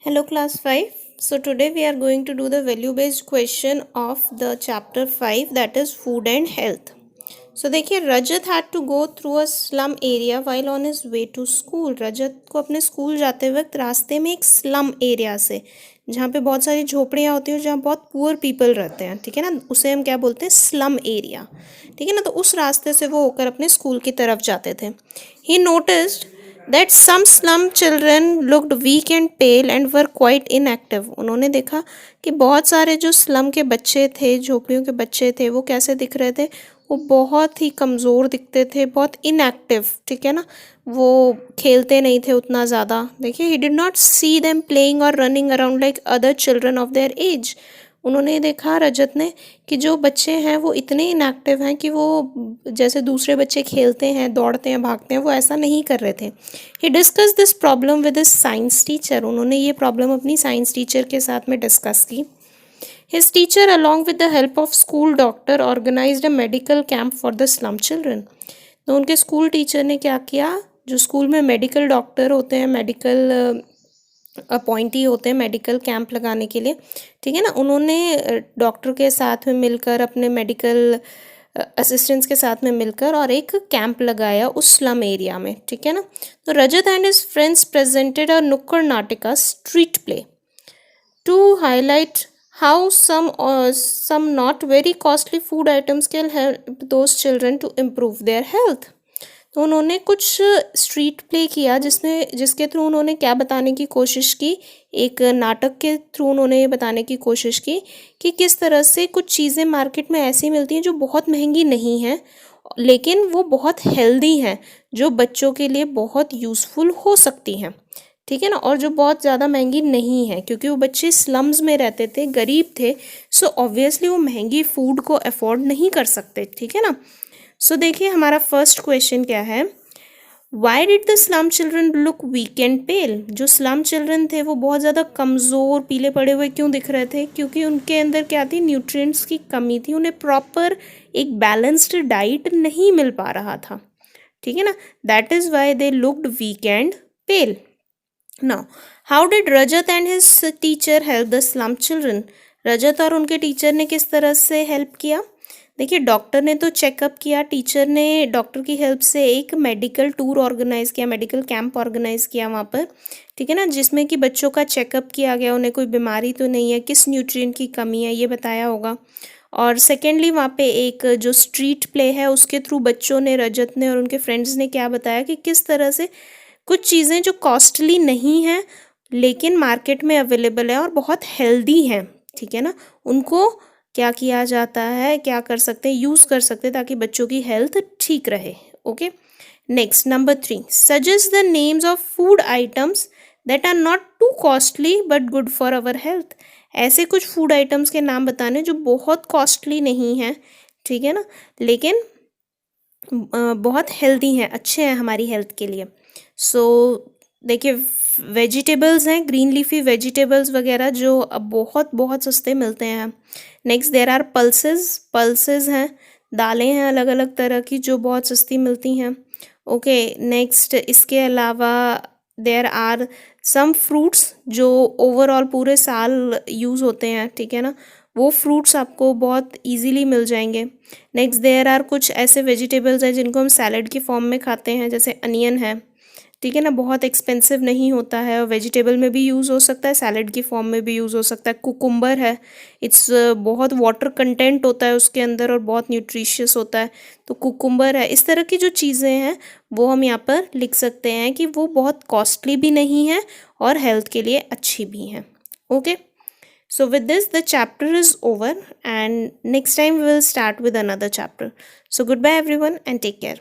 Hello class 5. So today we are going to do the value based question of the chapter 5, that is food and health. So देखिए, रजत had to go through a slum area while on his way to school. रजत को अपने school जाते वक्त रास्ते में एक slum area से, जहाँ पे बहुत सारी झोपड़ियाँ होती हैं और जहाँ बहुत पुअर पीपल रहते हैं, ठीक है ना, उसे हम क्या बोलते हैं, स्लम एरिया, ठीक है ना। तो उस रास्ते से वो होकर अपने स्कूल की तरफ जाते थे. ही noticed that some slum children looked weak and pale and were quite inactive. उन्होंने देखा कि बहुत सारे जो स्लम के बच्चे थे, झोपड़ियों के बच्चे थे, वो कैसे दिख रहे थे, वो बहुत ही कमज़ोर दिखते थे, बहुत इनएक्टिव, ठीक है ना, वो खेलते नहीं थे उतना ज़्यादा. देखिए, he did not see them playing or running around like other children of their age. उन्होंने देखा, रजत ने, कि जो बच्चे हैं वो इतने इनएक्टिव हैं कि वो जैसे दूसरे बच्चे खेलते हैं, दौड़ते हैं, भागते हैं, वो ऐसा नहीं कर रहे थे. He discuss this problem with his science teacher. उन्होंने ये प्रॉब्लम अपनी साइंस टीचर के साथ में डिस्कस की. His teacher along with the help of school doctor organised a medical camp for the slum children. तो उनके स्कूल टीचर ने क्या किया, जो स्कूल में मेडिकल डॉक्टर होते हैं, मेडिकल अपॉइंटी होते हैं मेडिकल कैंप लगाने के लिए, ठीक है ना, उन्होंने डॉक्टर के साथ में मिलकर, अपने मेडिकल असिस्टेंट्स के साथ में मिलकर और एक कैंप लगाया उस स्लम एरिया में, ठीक है ना. तो Rajat and his friends presented a नुक्कड़ नाटिका street play to highlight how some not very costly food items can help those children to improve their health. तो उन्होंने कुछ स्ट्रीट प्ले किया जिसके थ्रू उन्होंने क्या बताने की कोशिश की, एक नाटक के थ्रू उन्होंने ये बताने की कोशिश की कि किस तरह से कुछ चीज़ें मार्केट में ऐसी मिलती हैं जो बहुत महंगी नहीं हैं, लेकिन वो बहुत हेल्दी हैं, जो बच्चों के लिए बहुत यूज़फुल हो सकती हैं, ठीक है ना, और जो बहुत ज़्यादा महंगी नहीं है, क्योंकि वो बच्चे स्लम्स में रहते थे, गरीब थे, सो ऑब्वियसली वो महंगी फूड को अफोर्ड नहीं कर सकते, ठीक है ना. सो देखिए, हमारा फर्स्ट क्वेश्चन क्या है, why did the slum children look weak and pale. जो स्लम चिल्ड्रन थे वो बहुत ज़्यादा कमज़ोर, पीले पड़े हुए क्यों दिख रहे थे, क्योंकि उनके अंदर क्या थी, न्यूट्रिएंट्स की कमी थी, उन्हें प्रॉपर एक बैलेंस्ड डाइट नहीं मिल पा रहा था, ठीक है ना. That is why they looked weak and pale. Now, how did Rajat and his teacher help the slum children? रजत और उनके टीचर ने किस तरह से हेल्प किया. देखिए, डॉक्टर ने तो चेकअप किया, टीचर ने डॉक्टर की हेल्प से एक मेडिकल टूर ऑर्गेनाइज किया, मेडिकल कैंप ऑर्गेनाइज किया वहाँ पर, ठीक है ना, जिसमें कि बच्चों का चेकअप किया गया, उन्हें कोई बीमारी तो नहीं है, किस न्यूट्रिएंट की कमी है ये बताया होगा. और सेकेंडली वहाँ पे एक जो स्ट्रीट प्ले है उसके थ्रू बच्चों ने, रजत ने और उनके फ्रेंड्स ने क्या बताया कि किस तरह से कुछ चीज़ें जो कॉस्टली नहीं हैं लेकिन मार्केट में अवेलेबल है और बहुत हेल्दी हैं, ठीक है ना, उनको क्या किया जाता है, क्या कर सकते हैं, यूज़ कर सकते हैं ताकि बच्चों की हेल्थ ठीक रहे. Okay, next number 3, suggest the names of food items that are not too costly but good for our health. ऐसे कुछ फूड आइटम्स के नाम बताने जो बहुत कॉस्टली नहीं हैं, ठीक है ना, लेकिन बहुत हेल्दी हैं, अच्छे हैं हमारी हेल्थ के लिए. सो देखिए, वेजिटेबल्स हैं, ग्रीन लीफी वेजिटेबल्स वगैरह जो अब बहुत बहुत सस्ते मिलते हैं. नेक्स्ट देर आर पल्सेस हैं, दालें हैं अलग अलग तरह की जो बहुत सस्ती मिलती हैं. ओके, नेक्स्ट इसके अलावा देर आर सम फ्रूट्स जो ओवरऑल पूरे साल यूज़ होते हैं, ठीक है ना, वो फ्रूट्स आपको बहुत इजीली मिल जाएंगे. नेक्स्ट देर आर कुछ ऐसे वेजिटेबल्स हैं जिनको हम सैलड की फॉर्म में खाते हैं, जैसे अनियन है, ठीक है ना, बहुत एक्सपेंसिव नहीं होता है और वेजिटेबल में भी यूज़ हो सकता है, सैलड की फॉर्म में भी यूज़ हो सकता है. कुकुम्बर है, इट्स बहुत वाटर कंटेंट होता है उसके अंदर और बहुत न्यूट्रिशियस होता है, तो कुकुम्बर है. इस तरह की जो चीज़ें हैं वो हम यहाँ पर लिख सकते हैं कि वो बहुत कॉस्टली भी नहीं है और हेल्थ के लिए अच्छी भी हैं. Okay, so with this the chapter is over and next time we will start with another chapter. So goodbye everyone and take care.